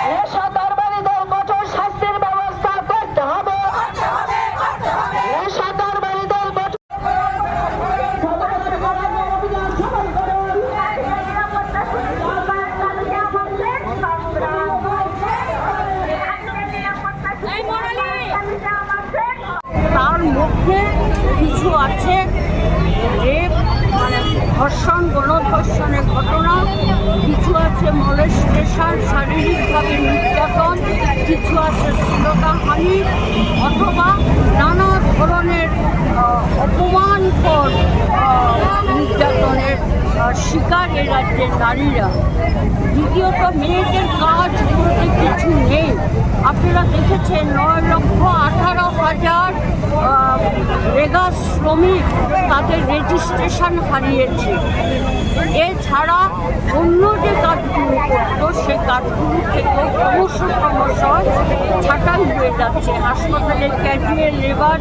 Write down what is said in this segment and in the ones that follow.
নেশা দরবারীদের কঠোর শাস্তির ব্যবস্থা করতে হবে। নেশা দরবারীদের তার মধ্যে কিছু আছে রেপ মানে ধর্ষণ, গণধর্ষণের ঘটনা, কিছু আছে মলেস্টেশন, শারীরিকভাবে নির্যাতন, কিছু আছে শ্লীলতাহানি অথবা নানা ধরনের অপমানকর নির্যাতনের শিকার এই রাজ্যের নারীরা। দ্বিতীয়ত, মেয়েদের কাজ বলতে কিছু নেই। আপনারা দেখেছেন 9,18,000 রেগা শ্রমিক তাদের রেজিস্ট্রেশন হারিয়েছে। এছাড়া অন্য যে কাজগুলো করতো সে কাজগুলো থেকেও ক্রমশ ছাঁটাই হয়ে যাচ্ছে। হাসপাতালের ক্যাশিয়ার, লেবার,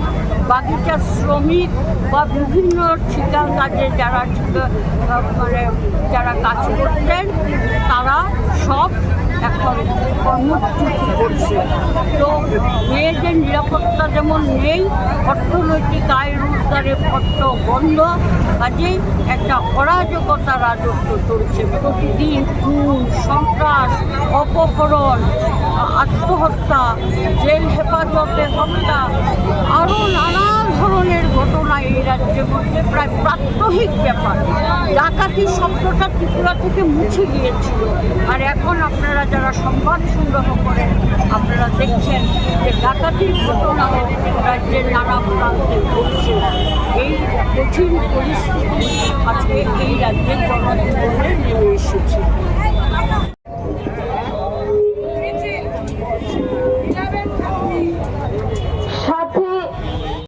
বাগিচা শ্রমিক বা বিভিন্ন ঠিকা কাজে যারা কাজ করতেন তারা সব এখন কর্মচ্যুতি করছে। তো মেয়েদের নিরাপত্তা যেমন নেই, অর্থনৈতিক আয় রোজগারের পথ বন্ধ, কাজেই একটা অরাজকতা রাজত্ব চলছে। প্রতিদিন খুন, সন্ত্রাস, অপহরণ, আত্মহত্যা, জেল হেফাজতে হত্যা, আরও নানা ধরনের ঘটনা এই রাজ্যের মধ্যে প্রায় প্রাত্যহিক ব্যাপার। ডাকাতি শব্দটা ত্রিপুরা থেকে মুছে গিয়েছিল, আর এখন আপনারা যারা সংবাদ সংগ্রহ করেন আপনারা দেখছেন যে ডাকাতির ঘটনাও রাজ্যের নানা প্রান্তে ঘটছে। এই কঠিন পরিস্থিতি আজকে এই রাজ্যের জনজীবনে নেমে এসেছে।